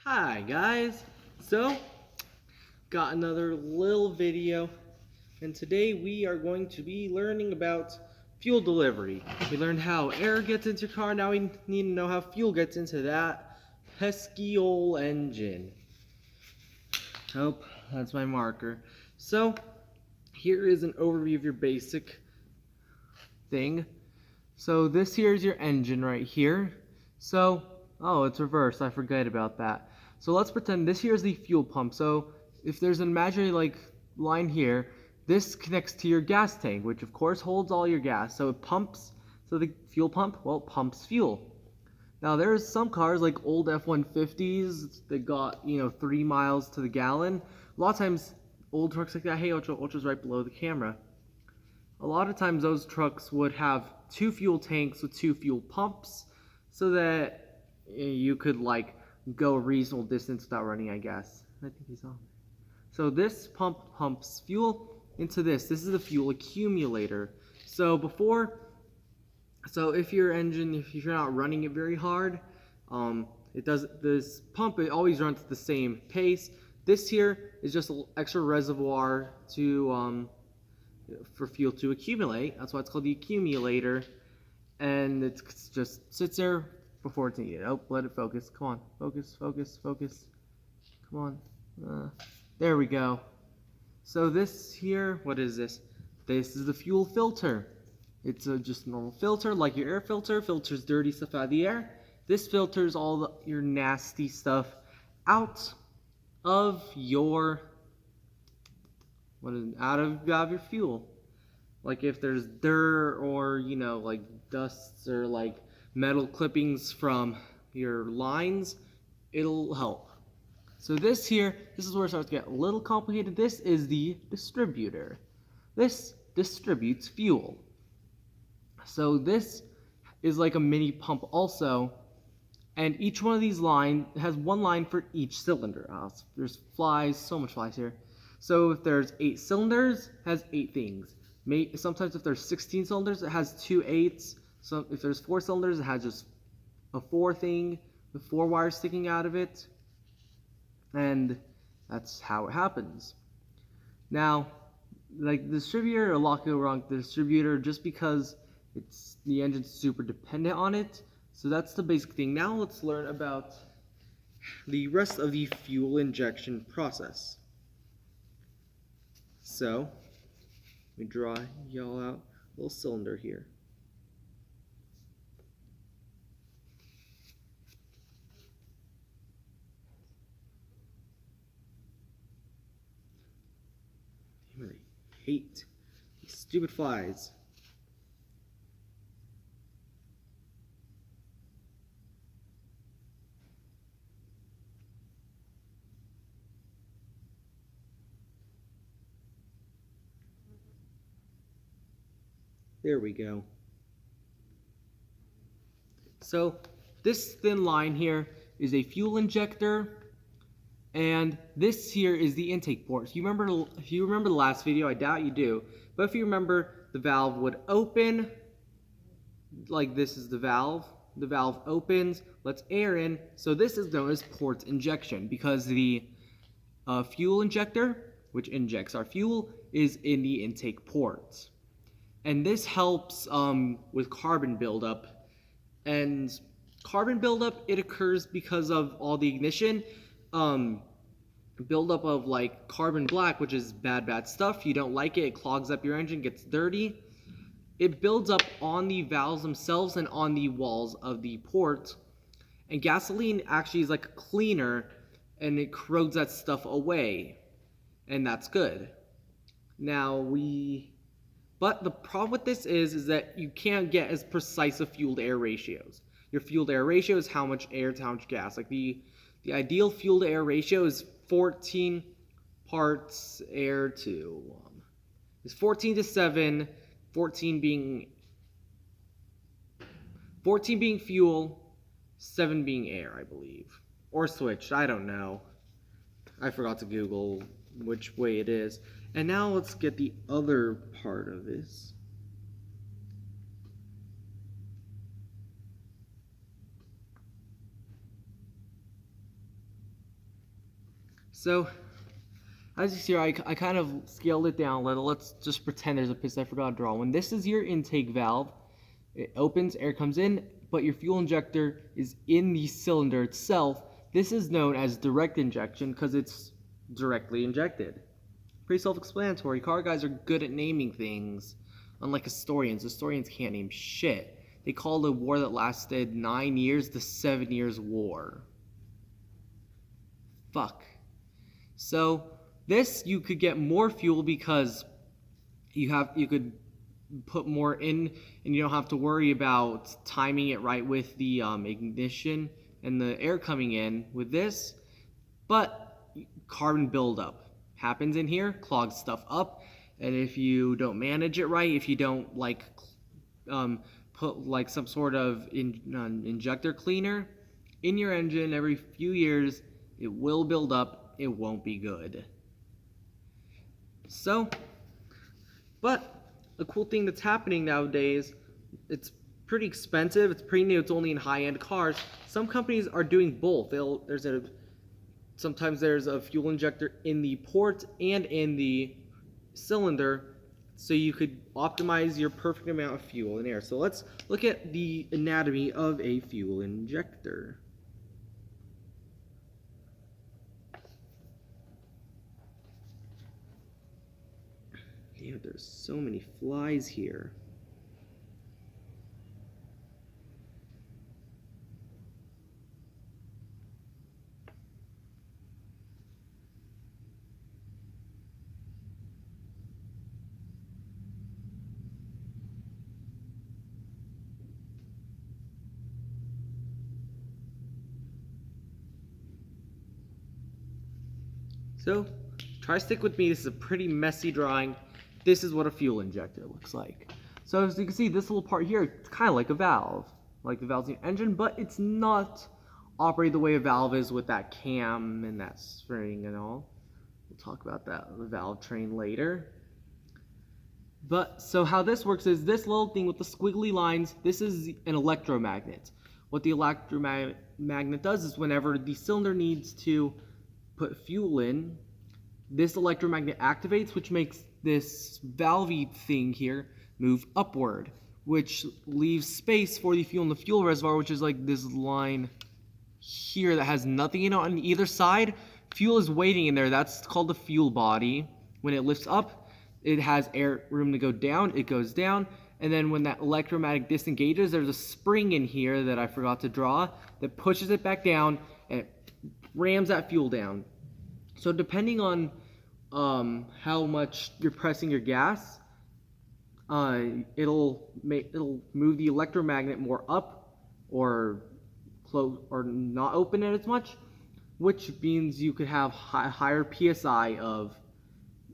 Hi guys, so got another little video, and today we are going to be learning about fuel delivery. We learned how air gets into your car, now we need to know how fuel gets into that pesky old engine. Oh, that's my marker. So here is an overview of your basic thing. So this here is your engine right here. So, oh, it's reversed. I forget about that. So let's pretend this here is the fuel pump. So if there's an imaginary line here, this connects to your gas tank, which of course holds all your gas. So it pumps. So the fuel pump, well, it pumps fuel. Now there's some cars like old F-150s that got 3 miles to the gallon. A lot of times old trucks like that. Hey, Ultra's right below the camera. A lot of times those trucks would have 2 fuel tanks with 2 fuel pumps so that you could go a reasonable distance without running, I guess. I think he's on. So this pump pumps fuel into this. This is the fuel accumulator. So if your engine, if you're not running it very hard, this pump, it always runs at the same pace. This here is just an extra reservoir for fuel to accumulate. That's why it's called the accumulator, and it just sits there before it's needed. Oh, let it focus. Come on, focus. Come on. There we go. So this here, what is this? This is the fuel filter. It's just a normal filter, like your air filter. Filters dirty stuff out of the air. This filters all your nasty stuff out of your out of your fuel. Like if there's dirt or dusts or metal clippings from your lines, it'll help. So this is where it starts to get a little complicated. This is the distributor. This distributes fuel. So this is like a mini pump also, and each one of these lines has one line for each cylinder. There's flies, so much flies here. So if there's 8 cylinders, it has 8 things. Sometimes if there's 16 cylinders, it has 2 8s. So if there's 4 cylinders, it has just a 4 thing with 4 wires sticking out of it. And that's how it happens. Now, the distributor, a lot go wrong with the distributor just because the engine's super dependent on it. So that's the basic thing. Now let's learn about the rest of the fuel injection process. So we draw y'all out a little cylinder here. I really hate these stupid flies. There we go. So this thin line here is a fuel injector, and this here is the intake port. If you remember the last video, I doubt you do, but if you remember, the valve would open, like this is the valve. The valve opens, lets air in, so this is known as port injection because the fuel injector, which injects our fuel, is in the intake port. And this helps with carbon buildup. And carbon buildup, it occurs because of all the ignition. Buildup of carbon black, which is bad stuff. You don't like it, it clogs up your engine, gets dirty. It builds up on the valves themselves and on the walls of the port. And gasoline actually is like a cleaner, and it corrodes that stuff away. And that's good. But the problem with this is that you can't get as precise of fuel-to-air ratios. Your fuel-to-air ratio is how much air to how much gas. The ideal fuel-to-air ratio is 14 parts air to is 14 to 7, 14 being fuel, 7 being air, I believe, or switched. I don't know. I forgot to Google which way it is. And now let's get the other part of this. So, as you see, I kind of scaled it down a little. Let's just pretend there's a piston I forgot to draw. When this is your intake valve, it opens, air comes in, but your fuel injector is in the cylinder itself. This is known as direct injection because it's directly injected. Pretty self-explanatory. Car guys are good at naming things, unlike historians. Historians can't name shit. They called a war that lasted 9 years the 7 Years' War. Fuck. So this, you could get more fuel because you could put more in, and you don't have to worry about timing it right with the ignition and the air coming in with this. But carbon buildup happens in here, clogs stuff up, and if you don't manage it right, if you don't put like some sort of injector cleaner in your engine every few years, it will build up. It won't be good. So, but the cool thing that's happening nowadays, it's pretty expensive, it's pretty new, it's only in high-end cars. Some companies are doing both. Sometimes there's a fuel injector in the port and in the cylinder, so you could optimize your perfect amount of fuel and air. So let's look at the anatomy of a fuel injector. Damn, there's so many flies here. So, try to stick with me. This is a pretty messy drawing. This is what a fuel injector looks like. So as you can see, this little part here, it's kind of like a valve. Like the valve's in the engine, but it's not operated the way a valve is with that cam and that spring and all. We'll talk about that, the valve train, later. But, so how this works is this little thing with the squiggly lines, this is an electromagnet. What the electromagnet does is whenever the cylinder needs to put fuel in, this electromagnet activates, which makes this valvey thing here move upward, which leaves space for the fuel in the fuel reservoir, which is like this line here that has nothing in it on either side. Fuel is waiting in there. That's called the fuel body. When it lifts up, it has air room to go down. It goes down, and then when that electromagnet disengages, there's a spring in here that I forgot to draw that pushes it back down and it rams that fuel down. So depending on how much you're pressing your gas, it'll move the electromagnet more up or close or not open it as much, which means you could have higher PSI of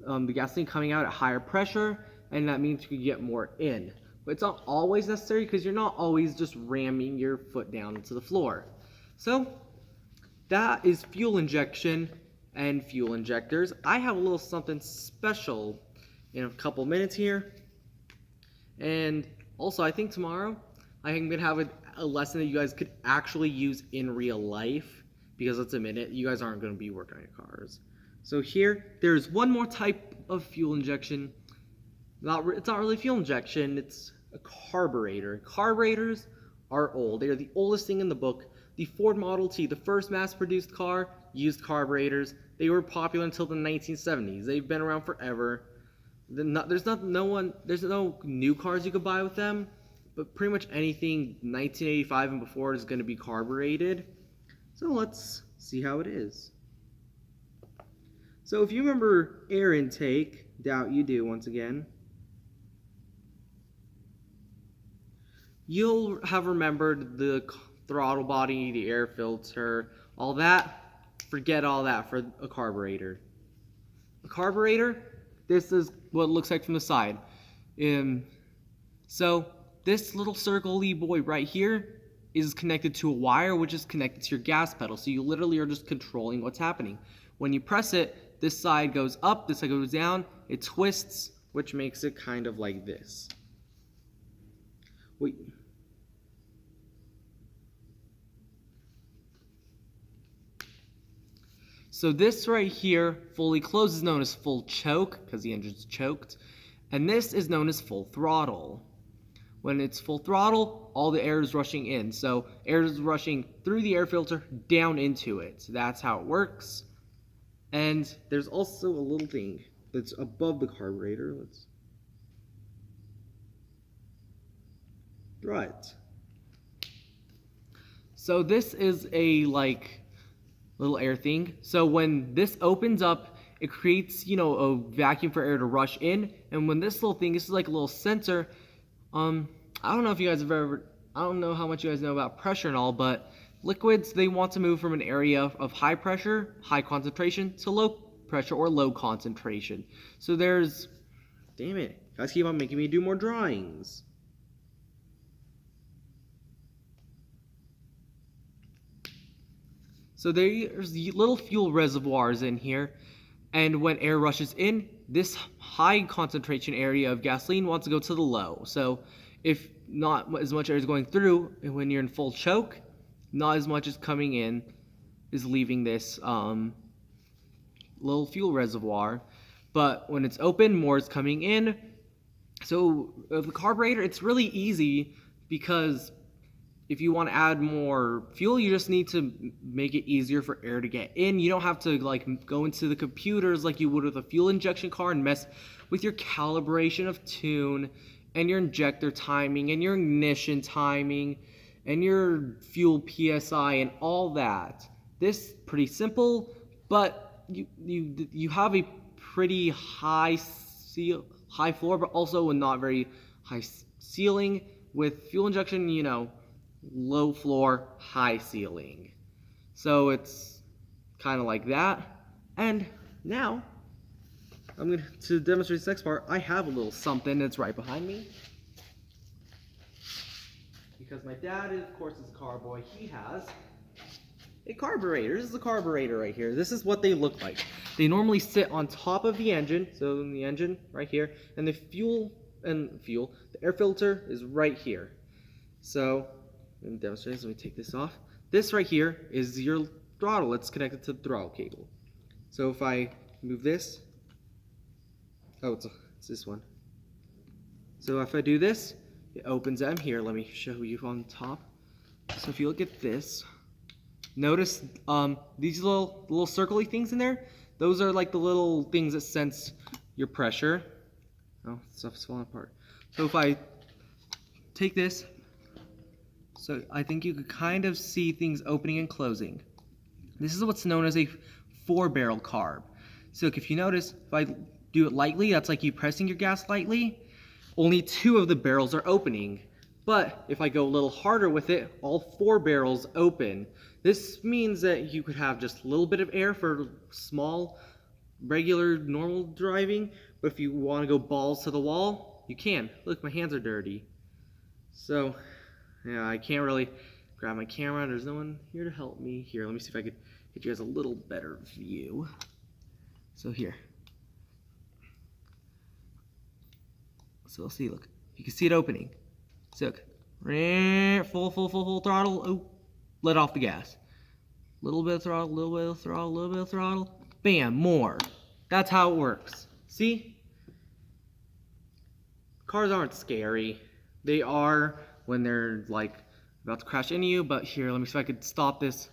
the gasoline coming out at higher pressure, and that means you could get more in. But it's not always necessary because you're not always just ramming your foot down into the floor. So that is fuel injection and fuel injectors. I have a little something special in a couple minutes here. And also, I think tomorrow I'm going to have a lesson that you guys could actually use in real life, because let's admit it, you guys aren't going to be working on your cars. So here, there's one more type of fuel injection. It's not really fuel injection, it's a carburetor. Carburetors are old. They are the oldest thing in the book. The Ford Model T, the first mass-produced car, used carburetors. They were popular until the 1970s. They've been around forever. There's no new cars you could buy with them, but pretty much anything 1985 and before is going to be carbureted. So let's see how it is. So if you remember air intake, doubt you do once again, you'll have remembered the throttle body, the air filter, all that. Forget all that for a carburetor. A carburetor, this is what it looks like from the side. So this little circle-y boy right here is connected to a wire, which is connected to your gas pedal. So you literally are just controlling what's happening. When you press it, this side goes up, this side goes down, it twists, which makes it kind of like this. Wait. So this right here, fully closed, is known as full choke because the engine's choked. And this is known as full throttle. When it's full throttle, all the air is rushing in. So air is rushing through the air filter down into it. So that's how it works. And there's also a little thing that's above the carburetor. Let's draw it. So this is a little air thing. So when this opens up, it creates, a vacuum for air to rush in. And when this little thing, this is like a little sensor. I don't know if you guys I don't know how much you guys know about pressure and all, but liquids, they want to move from an area of high pressure, high concentration, to low pressure or low concentration. So damn it, you guys keep on making me do more drawings. So there's little fuel reservoirs in here, and when air rushes in, this high concentration area of gasoline wants to go to the low. So if not as much air is going through, and when you're in full choke, not as much is coming in, is leaving this little fuel reservoir. But when it's open, more is coming in. So the carburetor, it's really easy because if you want to add more fuel, you just need to make it easier for air to get in. You don't have to go into the computers like you would with a fuel injection car and mess with your calibration of tune and your injector timing and your ignition timing and your fuel PSI and all that. This pretty simple, but you have a pretty high floor, but also a not very high ceiling. With fuel injection, low floor, high ceiling. So it's kind of like that. And now, to demonstrate this next part, I have a little something that's right behind me. Because my dad, of course, is a car boy. He has a carburetor. This is the carburetor right here. This is what they look like. They normally sit on top of the engine. So the engine right here. And the air filter is right here. So, let me demonstrate this. Let me take this off. This right here is your throttle. It's connected to the throttle cable. So if I move this, it's this one. So if I do this, it opens them. Here, let me show you on top. So if you look at this, notice these little circly things in there. Those are like the little things that sense your pressure. Oh, stuff's falling apart. So if I take this, so I think you could kind of see things opening and closing. This is what's known as a 4-barrel carb. So if you notice, if I do it lightly, that's like you pressing your gas lightly, only 2 of the barrels are opening. But if I go a little harder with it, all 4 barrels open. This means that you could have just a little bit of air for small, regular, normal driving. But if you want to go balls to the wall, you can. Look, my hands are dirty. So, yeah, I can't really grab my camera. There's no one here to help me. Here, let me see if I could get you guys a little better view. So here. So let's see, look. You can see it opening. So look. Full throttle. Oh, let off the gas. Little bit of throttle, little bit of throttle, little bit of throttle. Bam, more. That's how it works. See? Cars aren't scary. They are when they're about to crash into you, but here, let me see if I could stop this.